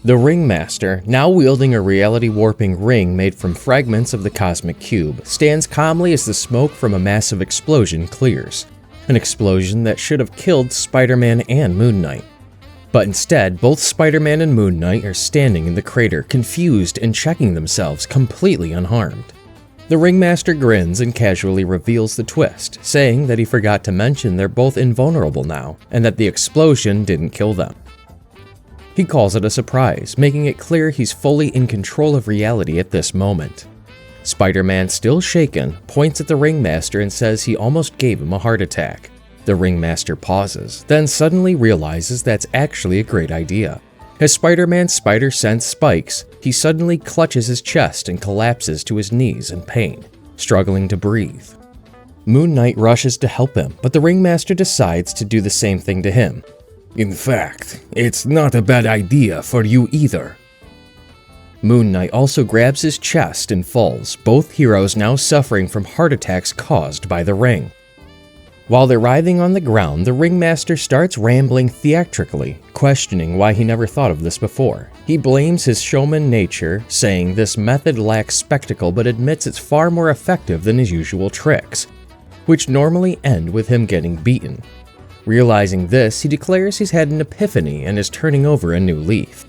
The Ringmaster, now wielding a reality-warping ring made from fragments of the cosmic cube, stands calmly as the smoke from a massive explosion clears. An explosion that should have killed Spider-Man and Moon Knight. But instead, both Spider-Man and Moon Knight are standing in the crater, confused and checking themselves completely unharmed. The Ringmaster grins and casually reveals the twist, saying that he forgot to mention they're both invulnerable now, and that the explosion didn't kill them. He calls it a surprise, making it clear he's fully in control of reality at this moment. Spider-Man, still shaken, points at the Ringmaster and says he almost gave him a heart attack. The Ringmaster pauses, then suddenly realizes that's actually a great idea. As Spider-Man's spider sense spikes, he suddenly clutches his chest and collapses to his knees in pain, struggling to breathe. Moon Knight rushes to help him, but the Ringmaster decides to do the same thing to him. In fact, it's not a bad idea for you either. Moon Knight also grabs his chest and falls, both heroes now suffering from heart attacks caused by the ring. While they're writhing on the ground, the Ringmaster starts rambling theatrically, questioning why he never thought of this before. He blames his showman nature, saying this method lacks spectacle but admits it's far more effective than his usual tricks, which normally end with him getting beaten. Realizing this, he declares he's had an epiphany and is turning over a new leaf.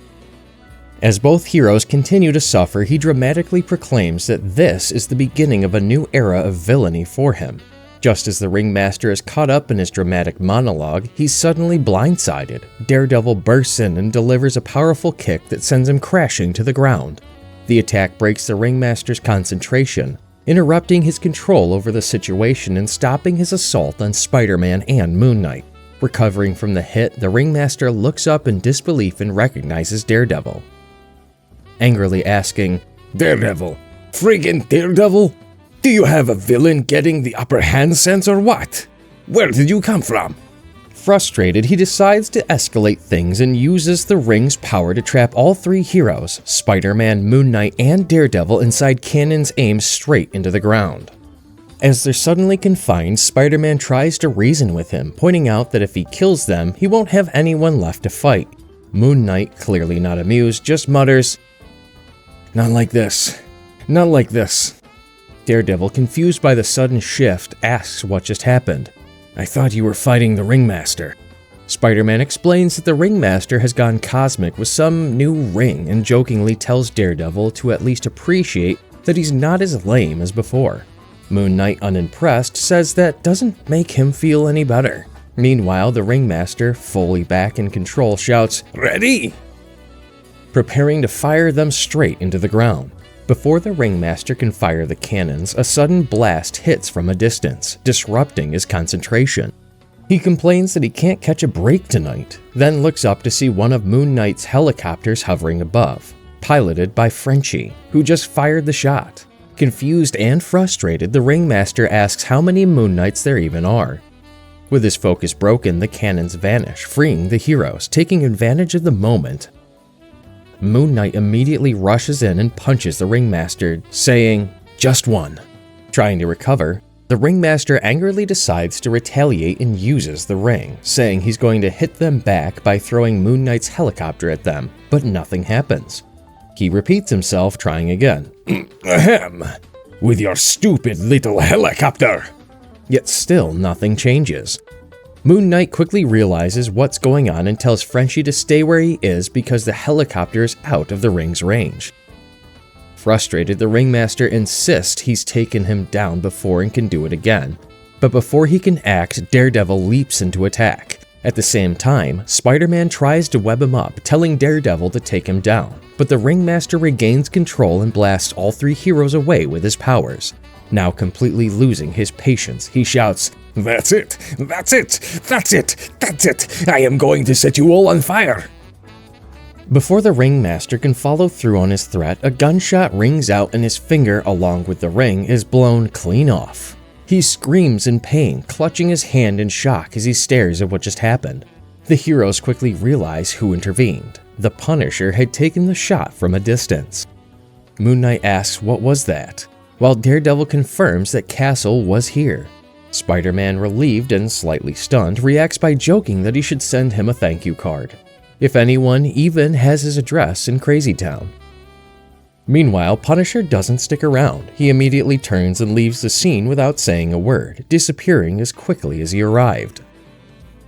As both heroes continue to suffer, he dramatically proclaims that this is the beginning of a new era of villainy for him. Just as the Ringmaster is caught up in his dramatic monologue, he's suddenly blindsided. Daredevil bursts in and delivers a powerful kick that sends him crashing to the ground. The attack breaks the Ringmaster's concentration, interrupting his control over the situation and stopping his assault on Spider-Man and Moon Knight. Recovering from the hit, the Ringmaster looks up in disbelief and recognizes Daredevil, angrily asking, Daredevil? Friggin' Daredevil? Do you have a villain getting the upper hand sense or what? Where did you come from? Frustrated, he decides to escalate things and uses the ring's power to trap all three heroes, Spider-Man, Moon Knight, and Daredevil, inside cannons aimed straight into the ground. As they're suddenly confined, Spider-Man tries to reason with him, pointing out that if he kills them, he won't have anyone left to fight. Moon Knight, clearly not amused, just mutters, Not like this. Not like this. Daredevil, confused by the sudden shift, asks what just happened. I thought you were fighting the Ringmaster. Spider-Man explains that the Ringmaster has gone cosmic with some new ring and jokingly tells Daredevil to at least appreciate that he's not as lame as before. Moon Knight, unimpressed, says that doesn't make him feel any better. Meanwhile, the Ringmaster, fully back in control, shouts, Ready! Preparing to fire them straight into the ground. Before the Ringmaster can fire the cannons, a sudden blast hits from a distance, disrupting his concentration. He complains that he can't catch a break tonight, then looks up to see one of Moon Knight's helicopters hovering above, piloted by Frenchie, who just fired the shot. Confused and frustrated, the Ringmaster asks how many Moon Knights there even are. With his focus broken, the cannons vanish, freeing the heroes, taking advantage of the moment. Moon Knight immediately rushes in and punches the Ringmaster, saying, Just one. Trying to recover, the Ringmaster angrily decides to retaliate and uses the ring, saying he's going to hit them back by throwing Moon Knight's helicopter at them, but nothing happens. He repeats himself, trying again. Ahem! With your stupid little helicopter! Yet still nothing changes. Moon Knight quickly realizes what's going on and tells Frenchie to stay where he is because the helicopter is out of the ring's range. Frustrated, the Ringmaster insists he's taken him down before and can do it again. But before he can act, Daredevil leaps into attack. At the same time, Spider-Man tries to web him up, telling Daredevil to take him down. But the Ringmaster regains control and blasts all three heroes away with his powers. Now completely losing his patience, he shouts, That's it! That's it! That's it! That's it! I am going to set you all on fire! Before the Ringmaster can follow through on his threat, a gunshot rings out and his finger, along with the ring, is blown clean off. He screams in pain, clutching his hand in shock as he stares at what just happened. The heroes quickly realize who intervened. The Punisher had taken the shot from a distance. Moon Knight asks what was that, while Daredevil confirms that Castle was here. Spider-Man, relieved and slightly stunned, reacts by joking that he should send him a thank you card. if anyone even has his address in Crazy Town. Meanwhile, Punisher doesn't stick around. He immediately turns and leaves the scene without saying a word, disappearing as quickly as he arrived.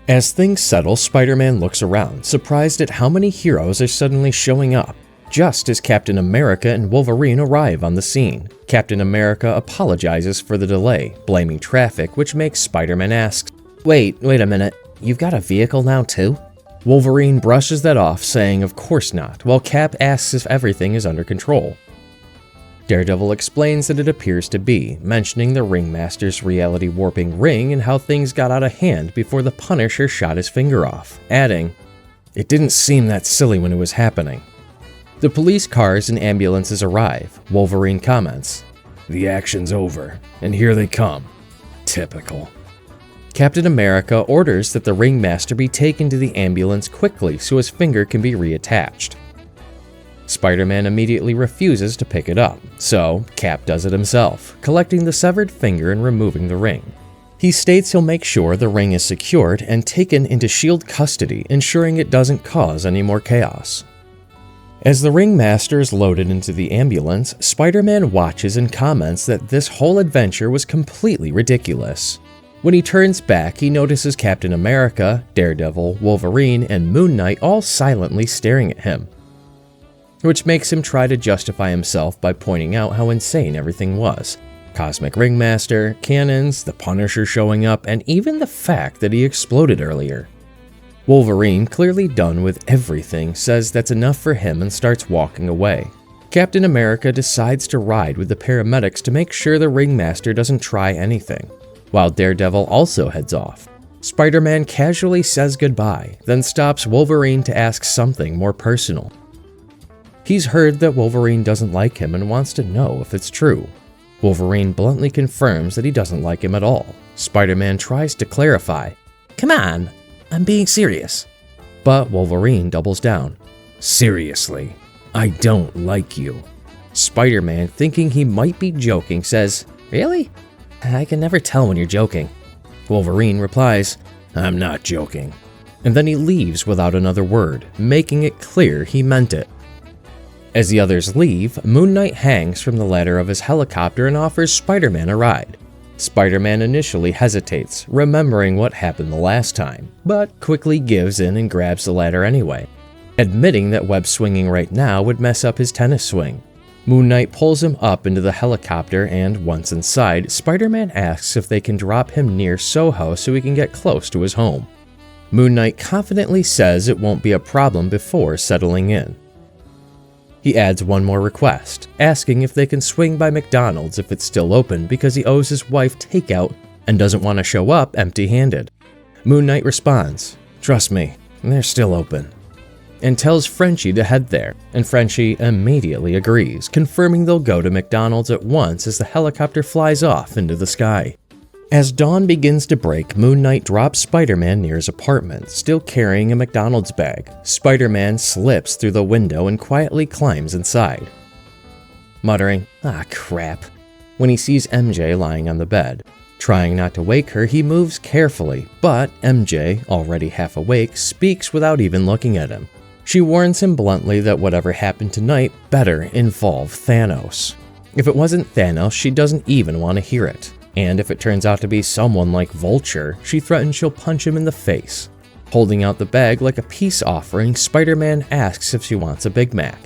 As things settle, Spider-Man looks around, surprised at how many heroes are suddenly showing up. Just as Captain America and Wolverine arrive on the scene, Captain America apologizes for the delay, blaming traffic, which makes Spider-Man ask, Wait a minute, you've got a vehicle now too? Wolverine brushes that off, saying of course not, while Cap asks if everything is under control. Daredevil explains that it appears to be, mentioning the Ringmaster's reality warping ring and how things got out of hand before the Punisher shot his finger off, adding, It didn't seem that silly when it was happening. The police cars and ambulances arrive. Wolverine comments, The action's over, and here they come. Typical. Captain America orders that the Ringmaster be taken to the ambulance quickly so his finger can be reattached. Spider-Man immediately refuses to pick it up, so Cap does it himself, collecting the severed finger and removing the ring. He states he'll make sure the ring is secured and taken into S.H.I.E.L.D. custody, ensuring it doesn't cause any more chaos. As the Ringmaster is loaded into the ambulance, Spider-Man watches and comments that this whole adventure was completely ridiculous. When he turns back, he notices Captain America, Daredevil, Wolverine, and Moon Knight all silently staring at him, which makes him try to justify himself by pointing out how insane everything was. Cosmic Ringmaster, cannons, the Punisher showing up, and even the fact that he exploded earlier. Wolverine, clearly done with everything, says that's enough for him and starts walking away. Captain America decides to ride with the paramedics to make sure the Ringmaster doesn't try anything, while Daredevil also heads off. Spider-Man casually says goodbye, then stops Wolverine to ask something more personal. He's heard that Wolverine doesn't like him and wants to know if it's true. Wolverine bluntly confirms that he doesn't like him at all. Spider-Man tries to clarify, Come on, I'm being serious. But Wolverine doubles down. Seriously, I don't like you. Spider-Man, thinking he might be joking, says, Really? I can never tell when you're joking. Wolverine replies, I'm not joking. And then he leaves without another word, making it clear he meant it. As the others leave, Moon Knight hangs from the ladder of his helicopter and offers Spider-Man a ride. Spider-Man initially hesitates, remembering what happened the last time, but quickly gives in and grabs the ladder anyway, admitting that web swinging right now would mess up his tennis swing. Moon Knight pulls him up into the helicopter and, once inside, Spider-Man asks if they can drop him near Soho so he can get close to his home. Moon Knight confidently says it won't be a problem before settling in. He adds one more request, asking if they can swing by McDonald's if it's still open because he owes his wife takeout and doesn't want to show up empty-handed. Moon Knight responds, Trust me, they're still open, and tells Frenchie to head there, and Frenchie immediately agrees, confirming they'll go to McDonald's at once as the helicopter flies off into the sky. As dawn begins to break, Moon Knight drops Spider-Man near his apartment, still carrying a McDonald's bag. Spider-Man slips through the window and quietly climbs inside, muttering, crap, when he sees MJ lying on the bed. Trying not to wake her, he moves carefully, but MJ, already half awake, speaks without even looking at him. She warns him bluntly that whatever happened tonight better involve Thanos. If it wasn't Thanos, she doesn't even want to hear it. And if it turns out to be someone like Vulture, she threatens she'll punch him in the face. Holding out the bag like a peace offering, Spider-Man asks if she wants a Big Mac.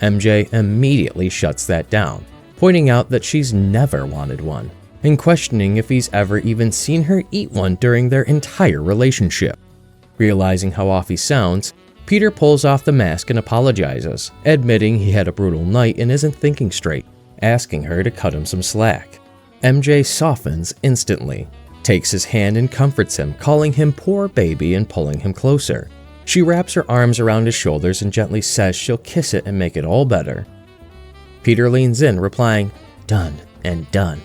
MJ immediately shuts that down, pointing out that she's never wanted one, and questioning if he's ever even seen her eat one during their entire relationship. Realizing how off he sounds, Peter pulls off the mask and apologizes, admitting he had a brutal night and isn't thinking straight, asking her to cut him some slack. MJ softens instantly, takes his hand and comforts him, calling him poor baby and pulling him closer. She wraps her arms around his shoulders and gently says she'll kiss it and make it all better. Peter leans in, replying, Done and done,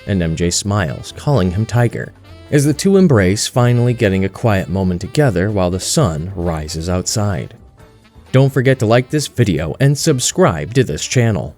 and MJ smiles, calling him Tiger, as the two embrace, finally getting a quiet moment together while the sun rises outside. Don't forget to like this video and subscribe to this channel.